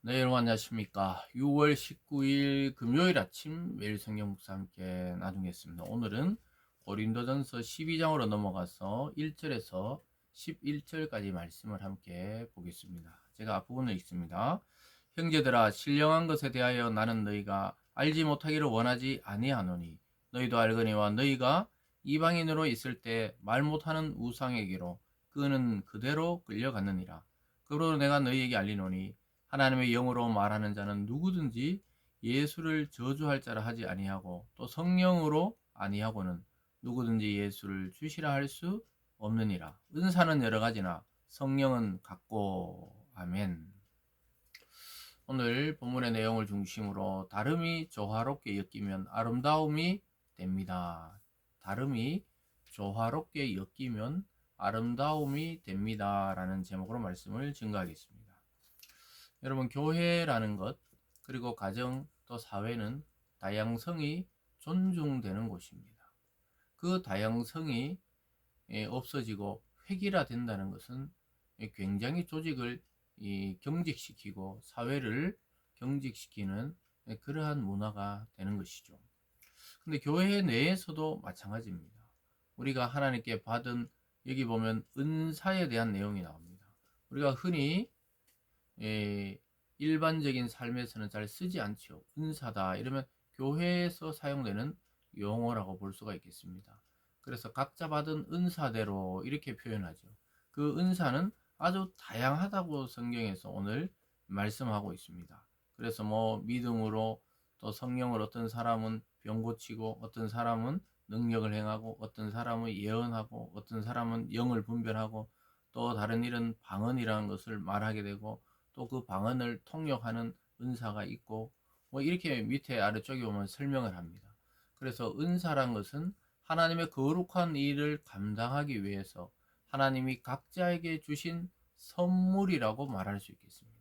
네, 여러분 안녕하십니까. 6월 19일 금요일 아침 매일 성경 묵사 함께 나누겠습니다. 오늘은 고린도전서 12장으로 넘어가서 1절에서 11절까지 말씀을 함께 보겠습니다. 제가 앞부분을 읽습니다. 형제들아, 신령한 것에 대하여 나는 너희가 알지 못하기를 원하지 아니하노니 너희도 알거니와 너희가 이방인으로 있을 때 말 못하는 우상에게로 그는 그대로 끌려갔느니라. 그러므로 내가 너희에게 알리노니 하나님의 영으로 말하는 자는 누구든지 예수를 저주할 자라 하지 아니하고 또 성령으로 아니하고는 누구든지 예수를 주시라 할 수 없느니라. 은사는 여러 가지나 성령은 같고. 아멘. 오늘 본문의 내용을 중심으로 다름이 조화롭게 엮이면 아름다움이 됩니다. 다름이 조화롭게 엮이면 아름다움이 됩니다. 라는 제목으로 말씀을 증거하겠습니다. 여러분, 교회라는 것, 그리고 가정 또 사회는 다양성이 존중되는 곳입니다. 그 다양성이 없어지고 획일화된다는 것은 굉장히 조직을 경직시키고 사회를 경직시키는 그러한 문화가 되는 것이죠. 근데 교회 내에서도 마찬가지입니다. 우리가 하나님께 받은, 여기 보면 은사에 대한 내용이 나옵니다. 우리가 흔히 일반적인 삶에서는 잘 쓰지 않죠. 은사다 이러면 교회에서 사용되는 용어라고 볼 수가 있겠습니다. 그래서 각자 받은 은사대로 이렇게 표현하죠. 그 은사는 아주 다양하다고 성경에서 오늘 말씀하고 있습니다. 그래서 뭐 믿음으로, 또 성령으로 어떤 사람은 병 고치고, 어떤 사람은 능력을 행하고, 어떤 사람은 예언하고, 어떤 사람은 영을 분별하고, 또 다른 일은 방언이라는 것을 말하게 되고, 또 그 방언을 통역하는 은사가 있고, 뭐 이렇게 밑에 아래쪽에 보면 설명을 합니다. 그래서 은사란 것은 하나님의 거룩한 일을 감당하기 위해서 하나님이 각자에게 주신 선물이라고 말할 수 있겠습니다.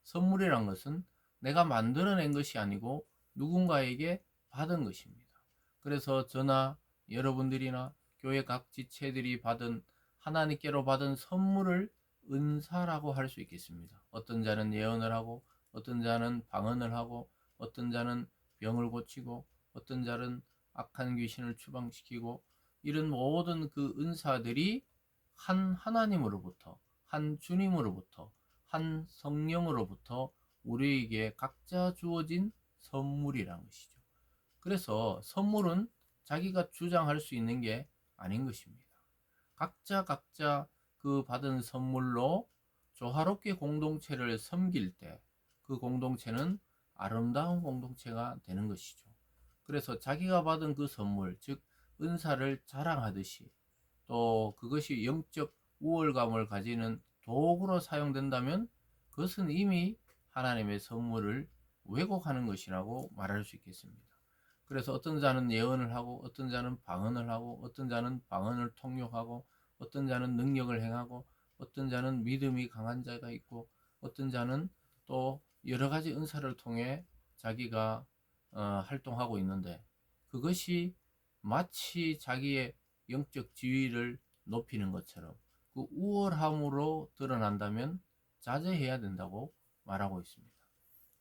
선물이란 것은 내가 만들어낸 것이 아니고 누군가에게 받은 것입니다. 그래서 저나 여러분들이나 교회 각 지체들이 받은, 하나님께로 받은 선물을 은사라고 할 수 있겠습니다. 어떤 자는 예언을 하고, 어떤 자는 방언을 하고, 어떤 자는 병을 고치고, 어떤 자는 악한 귀신을 추방시키고, 이런 모든 그 은사들이 한 하나님으로부터, 한 주님으로부터, 한 성령으로부터 우리에게 각자 주어진 선물이라는 것이죠. 그래서 선물은 자기가 주장할 수 있는 게 아닌 것입니다. 각자 그 받은 선물로 조화롭게 공동체를 섬길 때 그 공동체는 아름다운 공동체가 되는 것이죠. 그래서 자기가 받은 그 선물, 즉 은사를 자랑하듯이, 또 그것이 영적 우월감을 가지는 도구로 사용된다면 그것은 이미 하나님의 선물을 왜곡하는 것이라고 말할 수 있겠습니다. 그래서 어떤 자는 예언을 하고, 어떤 자는 방언을 하고, 어떤 자는 방언을 통역하고, 어떤 자는 능력을 행하고, 어떤 자는 믿음이 강한 자가 있고, 어떤 자는 또 여러 가지 은사를 통해 자기가 활동하고 있는데, 그것이 마치 자기의 영적 지위를 높이는 것처럼 그 우월함으로 드러난다면 자제해야 된다고 말하고 있습니다.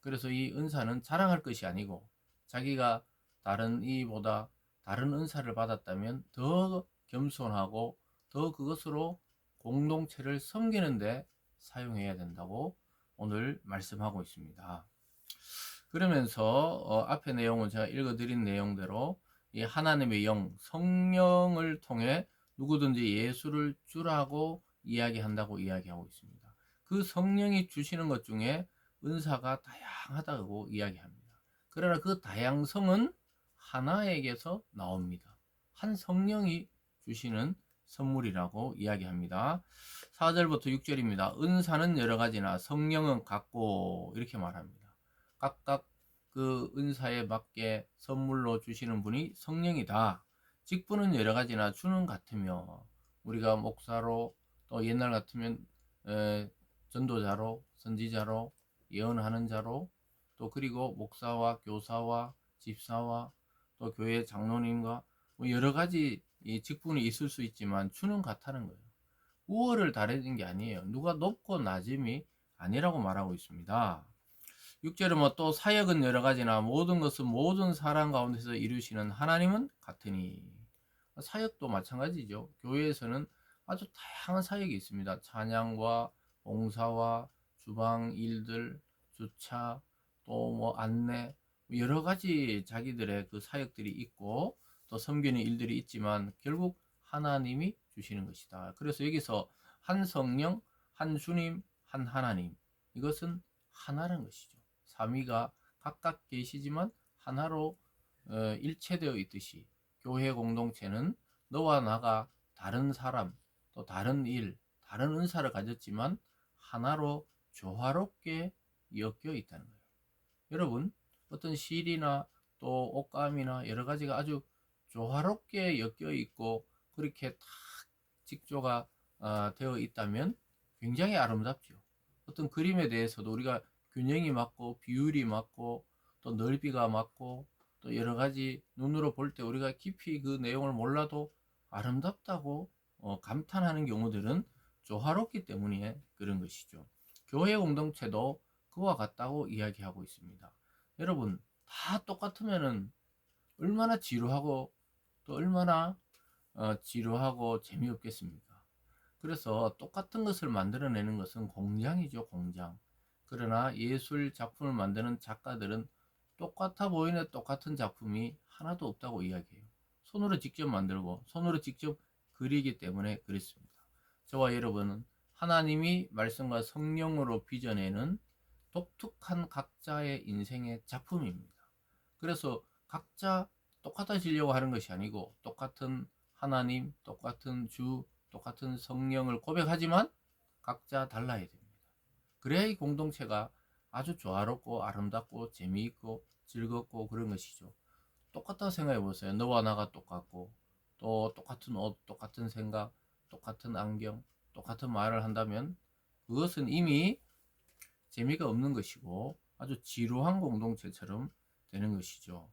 그래서 이 은사는 자랑할 것이 아니고, 자기가 다른 이보다 다른 은사를 받았다면 더 겸손하고 더 그것으로 공동체를 섬기는데 사용해야 된다고 오늘 말씀하고 있습니다. 그러면서 앞의 내용은 제가 읽어드린 내용대로 이 하나님의 영, 성령을 통해 누구든지 예수를 주라고 이야기한다고 이야기하고 있습니다. 그 성령이 주시는 것 중에 은사가 다양하다고 이야기합니다. 그러나 그 다양성은 하나에게서 나옵니다. 한 성령이 주시는 선물이라고 이야기합니다. 4절부터 6절입니다. 은사는 여러 가지나 성령은 같고, 이렇게 말합니다. 각각 그 은사에 맞게 선물로 주시는 분이 성령이다. 직분은 여러 가지나 주는 같으며, 우리가 목사로, 또 옛날 같으면 전도자로, 선지자로, 예언하는 자로, 또 그리고 목사와 교사와 집사와 또 교회 장로님과 뭐 여러 가지 이 직분이 있을 수 있지만 주는 같다는 거예요. 우월을 다르는 게 아니에요. 누가 높고 낮음이 아니라고 말하고 있습니다. 6절은 뭐 또 사역은 여러 가지나 모든 것은 모든 사람 가운데서 이루시는 하나님은 같으니. 사역도 마찬가지죠. 교회에서는 아주 다양한 사역이 있습니다. 찬양과 봉사와 주방 일들, 주차, 또 뭐 안내, 여러 가지 자기들의 그 사역들이 있고 또 섬기는 일들이 있지만 결국 하나님이 주시는 것이다. 그래서 여기서 한 성령, 한 주님, 한 하나님, 이것은 하나라는 것이죠. 삼위가 각각 계시지만 하나로 일체되어 있듯이 교회 공동체는 너와 나가 다른 사람, 또 다른 일, 다른 은사를 가졌지만 하나로 조화롭게 엮여 있다는 거예요. 여러분, 어떤 실이나 또 옷감이나 여러 가지가 아주 조화롭게 엮여 있고 그렇게 탁 직조가 되어 있다면 굉장히 아름답죠. 어떤 그림에 대해서도 우리가 균형이 맞고 비율이 맞고 또 넓이가 맞고 또 여러 가지 눈으로 볼 때 우리가 깊이 그 내용을 몰라도 아름답다고 감탄하는 경우들은 조화롭기 때문에 그런 것이죠. 교회 공동체도 그와 같다고 이야기하고 있습니다. 여러분, 다 똑같으면은 얼마나 지루하고 또 얼마나 지루하고 재미없겠습니까? 그래서 똑같은 것을 만들어내는 것은 공장이죠, 공장. 그러나 예술 작품을 만드는 작가들은 똑같아 보이는 똑같은 작품이 하나도 없다고 이야기해요. 손으로 직접 만들고 손으로 직접 그리기 때문에 그렇습니다. 저와 여러분은 하나님이 말씀과 성령으로 빚어내는 독특한 각자의 인생의 작품입니다. 그래서 각자 똑같아지려고 하는 것이 아니고 똑같은 하나님, 똑같은 주, 똑같은 성령을 고백하지만 각자 달라야 됩니다. 그래야 이 공동체가 아주 조화롭고 아름답고 재미있고 즐겁고 그런 것이죠. 똑같다고 생각해 보세요. 너와 나가 똑같고 또 똑같은 옷, 똑같은 생각, 똑같은 안경, 똑같은 말을 한다면 그것은 이미 재미가 없는 것이고 아주 지루한 공동체처럼 되는 것이죠.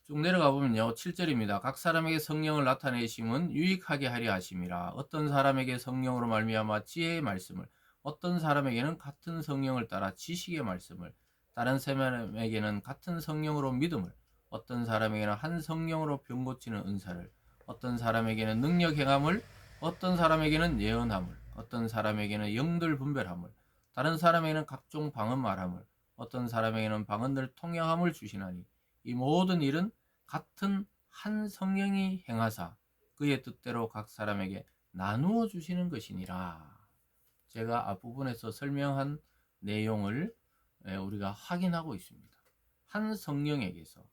쭉 내려가 보면요. 7절입니다. 각 사람에게 성령을 나타내심은 유익하게 하려 하심이라. 어떤 사람에게 성령으로 말미암아 지혜의 말씀을, 어떤 사람에게는 같은 성령을 따라 지식의 말씀을, 다른 사람에게는 같은 성령으로 믿음을, 어떤 사람에게는 한 성령으로 병 고치는 은사를, 어떤 사람에게는 능력 행함을, 어떤 사람에게는 예언함을, 어떤 사람에게는 영들 분별함을, 다른 사람에게는 각종 방언 말함을, 어떤 사람에게는 방언들 통역함을 주시나니 이 모든 일은 같은 한 성령이 행하사 그의 뜻대로 각 사람에게 나누어 주시는 것이니라. 제가 앞부분에서 설명한 내용을 우리가 확인하고 있습니다. 한 성령에게서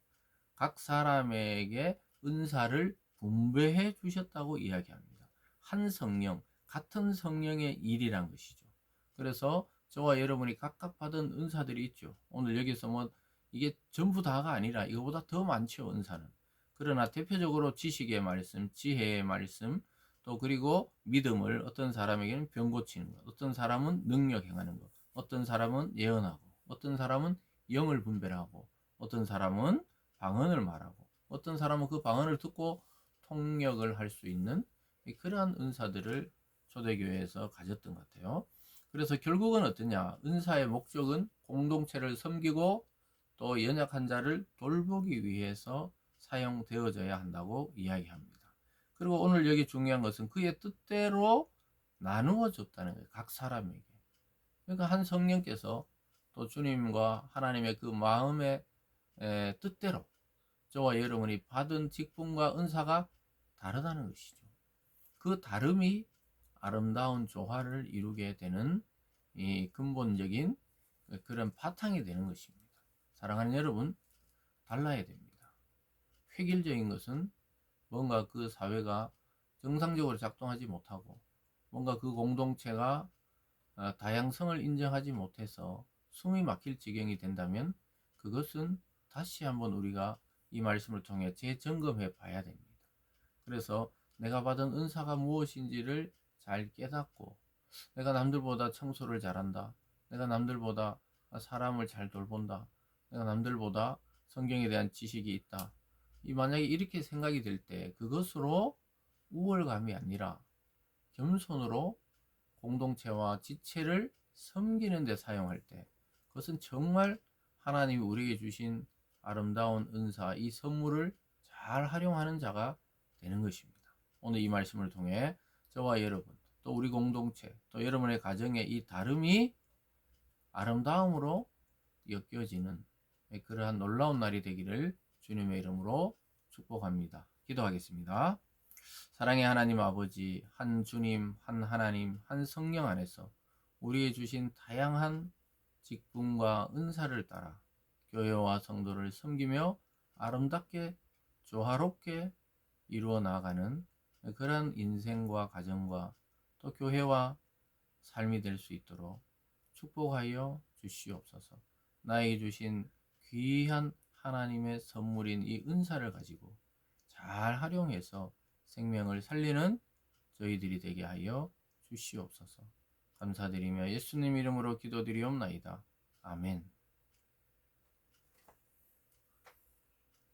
각 사람에게 은사를 분배해 주셨다고 이야기합니다. 한 성령, 같은 성령의 일이란 것이죠. 그래서 저와 여러분이 각각 받은 은사들이 있죠. 오늘 여기서 뭐 이게 전부 다가 아니라 이거보다 더 많죠, 은사는. 그러나 대표적으로 지식의 말씀, 지혜의 말씀, 또 그리고 믿음을 어떤 사람에게는 병 고치는 것, 어떤 사람은 능력 행하는 것, 어떤 사람은 예언하고, 어떤 사람은 영을 분별하고, 어떤 사람은 방언을 말하고, 어떤 사람은 그 방언을 듣고 통역을 할 수 있는 그러한 은사들을 초대교회에서 가졌던 것 같아요. 그래서 결국은 어떠냐? 은사의 목적은 공동체를 섬기고 또 연약한 자를 돌보기 위해서 사용되어져야 한다고 이야기합니다. 그리고 오늘 여기 중요한 것은 그의 뜻대로 나누어 줬다는 거예요. 각 사람에게. 그러니까 한 성령께서 또 주님과 하나님의 그 마음의 뜻대로 저와 여러분이 받은 직분과 은사가 다르다는 것이죠. 그 다름이 아름다운 조화를 이루게 되는 이 근본적인 그런 바탕이 되는 것입니다. 사랑하는 여러분, 달라야 됩니다. 획일적인 것은 뭔가 그 사회가 정상적으로 작동하지 못하고 뭔가 그 공동체가 다양성을 인정하지 못해서 숨이 막힐 지경이 된다면 그것은 다시 한번 우리가 이 말씀을 통해 재점검해 봐야 됩니다. 그래서 내가 받은 은사가 무엇인지를 잘 깨닫고 내가 남들보다 청소를 잘한다. 내가 남들보다 사람을 잘 돌본다. 내가 남들보다 성경에 대한 지식이 있다. 만약에 이렇게 생각이 들 때 그것으로 우월감이 아니라 겸손으로 공동체와 지체를 섬기는 데 사용할 때 그것은 정말 하나님이 우리에게 주신 아름다운 은사, 이 선물을 잘 활용하는 자가 되는 것입니다. 오늘 이 말씀을 통해 저와 여러분, 또 우리 공동체, 또 여러분의 가정의 이 다름이 아름다움으로 엮여지는 그러한 놀라운 날이 되기를 주님의 이름으로 축복합니다. 기도하겠습니다. 사랑의 하나님 아버지, 한 주님, 한 하나님, 한 성령 안에서 우리의 주신 다양한 직분과 은사를 따라 교회와 성도를 섬기며 아름답게 조화롭게 이루어 나가는 그런 인생과 가정과 또 교회와 삶이 될 수 있도록 축복하여 주시옵소서. 나에게 주신 귀한 하나님의 선물인 이 은사를 가지고 잘 활용해서 생명을 살리는 저희들이 되게 하여 주시옵소서. 감사드리며 예수님 이름으로 기도드리옵나이다. 아멘.